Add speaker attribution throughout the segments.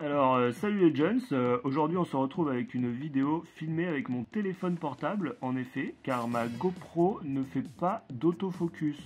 Speaker 1: Salut les gens. Aujourd'hui on se retrouve avec une vidéo filmée avec mon téléphone portable, en effet, car ma GoPro ne fait pas d'autofocus.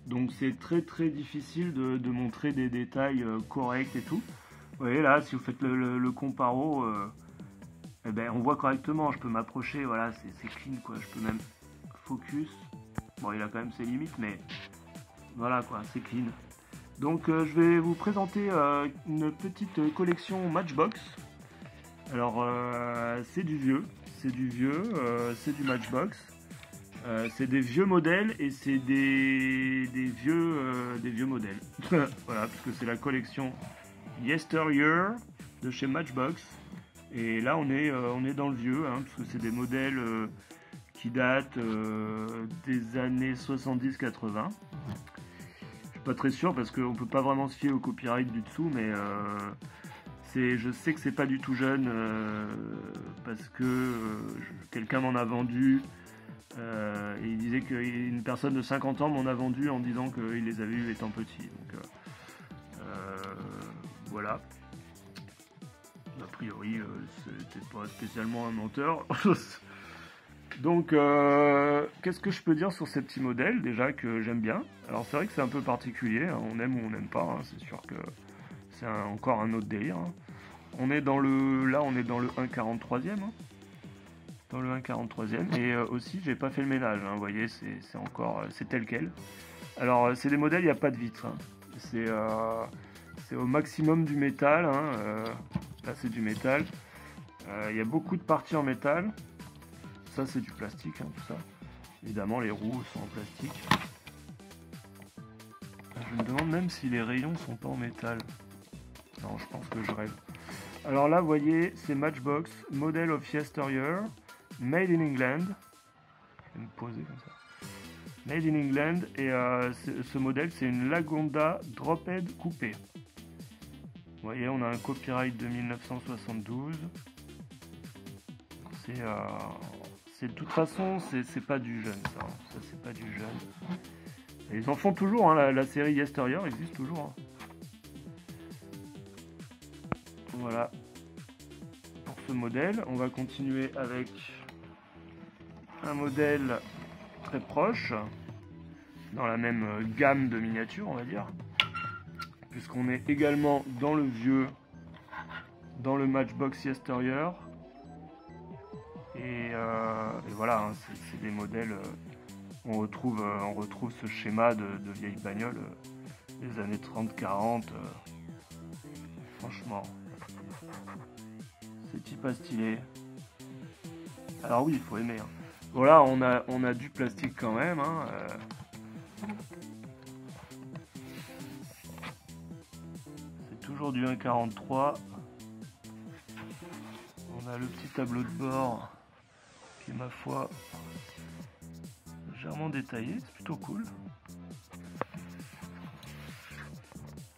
Speaker 1: Donc c'est très difficile de montrer des détails corrects et tout. Vous voyez là, si vous faites le comparo, eh ben, on voit correctement, je peux m'approcher, voilà, c'est clean quoi, je peux même focus. Bon, il a quand même ses limites, mais voilà quoi, c'est clean. Donc je vais vous présenter une petite collection Matchbox. Alors c'est du vieux, c'est du Matchbox. C'est des vieux modèles et c'est des vieux modèles. Voilà, parce que c'est la collection Yesteryear de chez Matchbox. Et là on est dans le vieux, hein, parce que c'est des modèles qui datent des années 70-80. Pas très sûr parce qu'on peut pas vraiment se fier au copyright du dessous, mais je sais que c'est pas du tout jeune parce que quelqu'un m'en a vendu et il disait qu'une personne de 50 ans m'en a vendu en disant qu'il les avait eus étant petit. Donc voilà. A priori, c'était pas spécialement un menteur. Donc, qu'est-ce que je peux dire sur ces petits modèles, déjà, que j'aime bien. Alors, c'est vrai que c'est un peu particulier, hein, on aime ou on n'aime pas, hein, c'est sûr que c'est encore un autre délire. Hein. On est dans le 1,43e, hein, dans le 1,43e, et aussi, j'ai pas fait le ménage, hein, vous voyez, c'est encore, c'est tel quel. Alors, c'est des modèles, il n'y a pas de vitre, hein. C'est au maximum du métal, hein, là, c'est du métal. Il y a beaucoup de parties en métal. Ça c'est du plastique, hein, tout ça. Évidemment les roues sont en plastique. Je me demande même si les rayons sont pas en métal. Non, je pense que je rêve. Alors là, vous voyez, c'est Matchbox, Model of Yesteryear, Made in England. Je vais me poser comme ça. Made in England, et ce modèle, c'est une Lagonda Drophead coupée. Vous voyez, on a un copyright de 1972. De toute façon, c'est pas du jeune, ça c'est pas du jeune. Et ils en font toujours, hein, la série Yesteryear existe toujours. Hein. Voilà pour ce modèle. On va continuer avec un modèle très proche, dans la même gamme de miniatures, on va dire, puisqu'on est également dans le vieux, dans le Matchbox Yesteryear. Et voilà, hein, c'est des modèles, on retrouve ce schéma de vieilles bagnoles des années 30-40. Franchement, c'est type stylé. Alors oui, il faut aimer. Hein. Voilà, on a du plastique quand même. Hein, c'est toujours du 1,43. On a le petit tableau de bord qui est, ma foi, légèrement détaillé, c'est plutôt cool.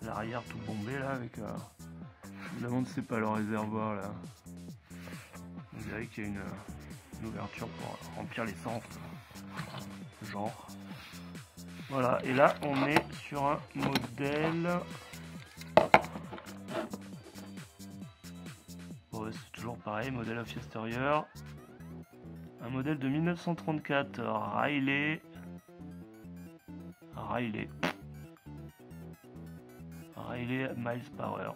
Speaker 1: L'arrière tout bombé là avec je me demande si c'est pas le réservoir là. On dirait qu'il y a une ouverture pour remplir l'essence. Genre. Voilà, et là on est sur un modèle. Bon, c'est toujours pareil, modèle of Yesteryear. Un modèle de 1934, Riley miles per hour.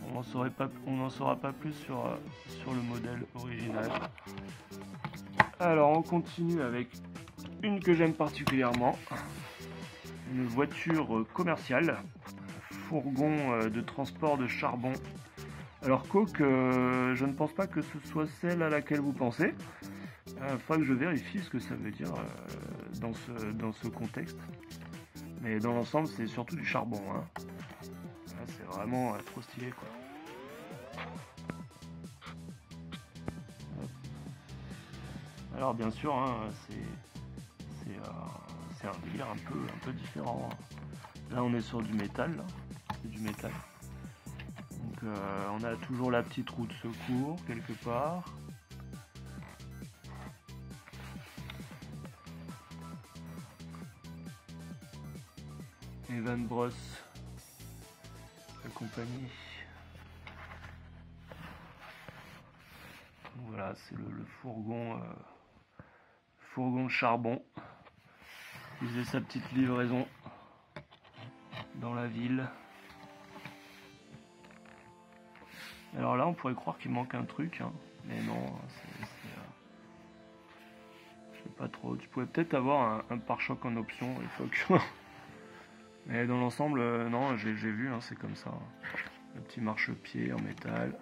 Speaker 1: On n'en saura pas plus sur le modèle original. Alors on continue avec une que j'aime particulièrement, une voiture commerciale, fourgon de transport de charbon. Alors coque, je ne pense pas que ce soit celle à laquelle vous pensez. Il faudra que je vérifie ce que ça veut dire dans ce contexte. Mais dans l'ensemble, c'est surtout du charbon. Hein. C'est vraiment trop stylé, quoi. Alors bien sûr, hein, c'est un délire un peu différent. Là, on est sur du métal. C'est du métal. Donc on a toujours la petite roue de secours quelque part. Evan Bross compagnie. Voilà, c'est le fourgon, fourgon de charbon. Il faisait sa petite livraison dans la ville. Alors là, on pourrait croire qu'il manque un truc, hein, mais non, je sais pas trop. Tu pouvais peut-être avoir un pare-choc en option, il faut que... Mais dans l'ensemble, non, j'ai vu, hein, c'est comme ça. Hein. Le petit marchepied en métal.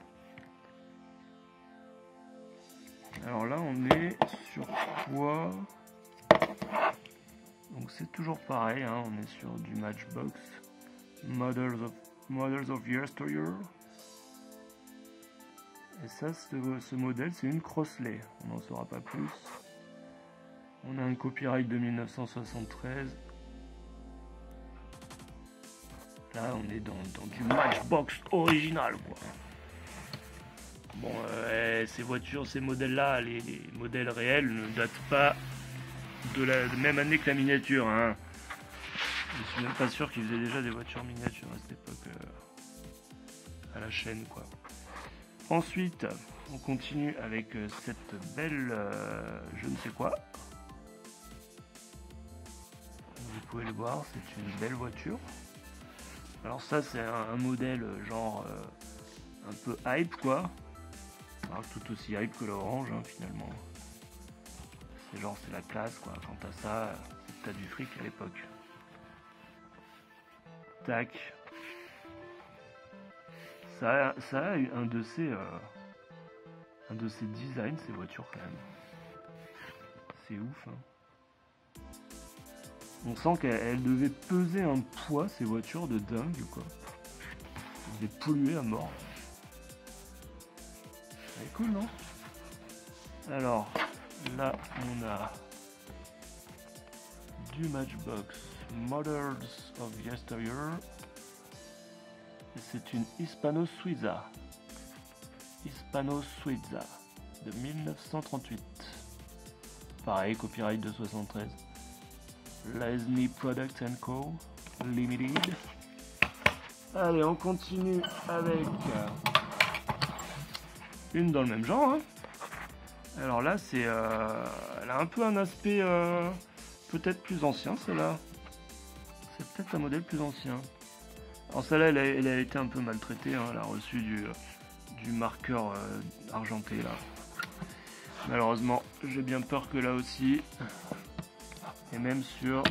Speaker 1: Alors là, on est sur quoi? Donc c'est toujours pareil, hein, on est sur du Matchbox. Models of Yesteryear. Et ça, ce modèle, c'est une Crossley. On n'en saura pas plus. On a un copyright de 1973. Là, on est dans du Matchbox original, quoi. Bon, ces voitures, ces modèles-là, les modèles réels, ne datent pas de la même année que la miniature. Hein. Je suis même pas sûr qu'ils faisaient déjà des voitures miniatures à cette époque à la chaîne, quoi. Ensuite, on continue avec cette belle je ne sais quoi. Vous pouvez le voir, c'est une belle voiture. Alors ça, c'est un modèle genre un peu hype, quoi. Alors, tout aussi hype que l'orange, hein, finalement. C'est genre, c'est la classe, quoi. Quand t'as ça, t'as du fric à l'époque. Tac. Ça a un de ces designs, ces voitures, quand même. C'est ouf, hein. On sent qu'elles devaient peser un poids, ces voitures, de dingue, quoi. Elles devaient polluer à mort. C'est cool, non? Alors, là, on a du Matchbox Models of Yesteryear. C'est une Hispano Suiza. Hispano Suiza de 1938. Pareil, copyright de 73. Lesney Products & Co. Limited. Allez, on continue avec une dans le même genre. Hein. Alors là, c'est, elle a un peu un aspect peut-être plus ancien, celle-là. C'est peut-être un modèle plus ancien. Alors celle-là, elle a été un peu maltraitée. Hein. Elle a reçu du marqueur argenté, là. Malheureusement, j'ai bien peur que là aussi, et même sur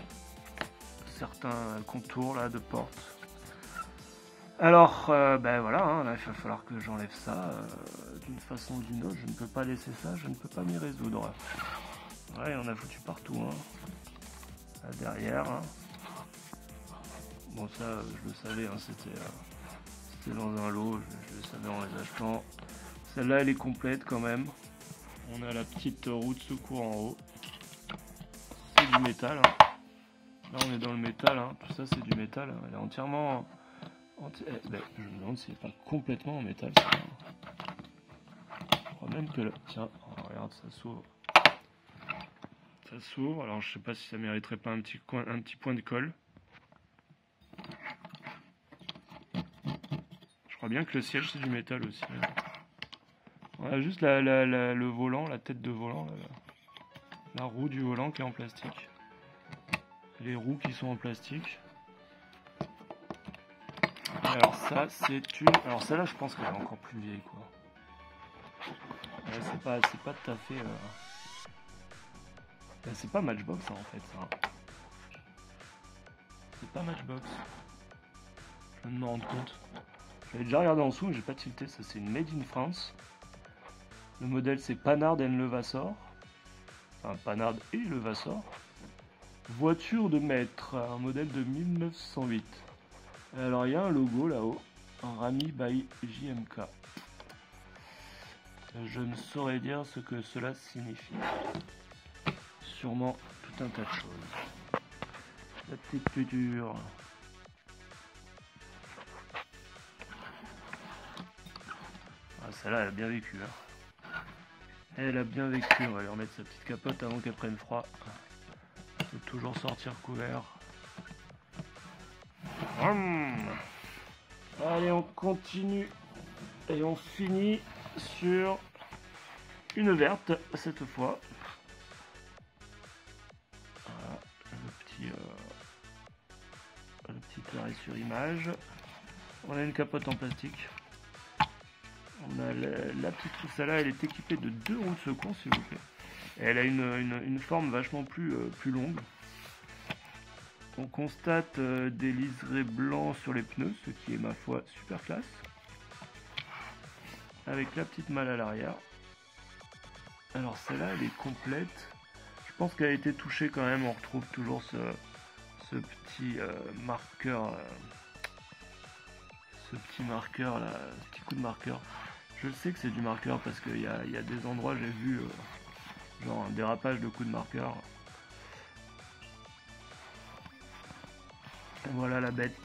Speaker 1: certains contours là de porte. Alors, ben voilà, hein, là, il va falloir que j'enlève ça d'une façon ou d'une autre. Je ne peux pas laisser ça, je ne peux pas m'y résoudre. Ouais, on a foutu partout. Hein. Là derrière. Hein. Bon, ça, je le savais, hein, c'était dans un lot, je le savais en les achetant. Celle-là, elle est complète quand même. On a la petite roue de secours en haut. C'est du métal. Hein. Là, on est dans le métal. Hein. Tout ça, c'est du métal. Hein. Elle est entièrement... Ben, je me demande si elle n'est pas complètement en métal. Je crois même que là... Tiens, oh, regarde, ça s'ouvre. Ça s'ouvre. Alors, je sais pas si ça mériterait pas un petit point de colle. Je crois bien que le siège, c'est du métal aussi. Hein. On a juste le volant, la tête de volant. La roue du volant qui est en plastique. Les roues qui sont en plastique. Alors ça c'est une... Alors celle-là je pense qu'elle est encore plus vieille quoi. Ouais, c'est pas tout à fait... C'est pas Matchbox hein, en fait ça. C'est pas Matchbox. Je viens de me rendre compte. J'avais déjà regardé en dessous mais j'ai pas tilté. Ça c'est une Made in France. Le modèle c'est Panhard & Levasseur. Enfin Panhard et Levasseur. Voiture de maître. Un modèle de 1908. Alors il y a un logo là-haut, un Rami by JMK. Je ne saurais dire ce que cela signifie. Sûrement tout un tas de choses. La petite puture. Ah, celle-là elle a bien vécu. Hein. Elle a bien vécu, on va lui remettre sa petite capote avant qu'elle prenne froid. Il faut toujours sortir couvert. Allez, on continue et on finit sur une verte cette fois. Voilà, le petit carré sur image. On a une capote en plastique. On a la petite celle-là, elle est équipée de 2 roues de secours, s'il vous plaît. Et elle a une forme vachement plus longue. On constate des liserés blancs sur les pneus, ce qui est ma foi super classe. Avec la petite malle à l'arrière. Alors celle-là, elle est complète. Je pense qu'elle a été touchée quand même. On retrouve toujours ce petit marqueur. Ce petit marqueur là, ce petit coup de marqueur. Je sais que c'est du marqueur parce qu'il y a des endroits, j'ai vu genre un dérapage de coup de marqueur. Voilà la bête.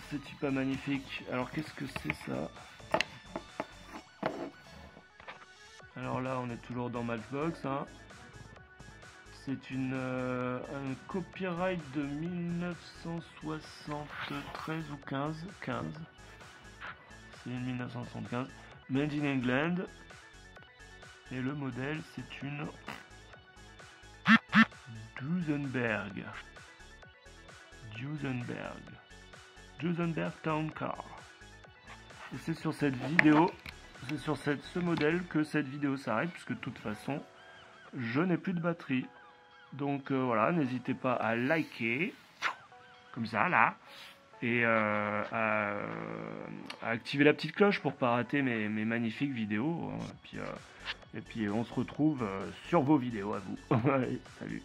Speaker 1: C'est pas magnifique. Alors qu'est-ce que c'est ça? Alors là on est toujours dans Matchbox. Hein. C'est un copyright de 1973 ou 15. C'est 1975. Made in England. Et le modèle c'est une Duesenberg. Duesenberg Town Car. Et c'est sur cette vidéo, c'est sur ce modèle que cette vidéo s'arrête, puisque de toute façon, je n'ai plus de batterie. Donc voilà, n'hésitez pas à liker, comme ça là, et à activer la petite cloche pour pas rater mes magnifiques vidéos. Et puis on se retrouve sur vos vidéos à vous. Allez, salut.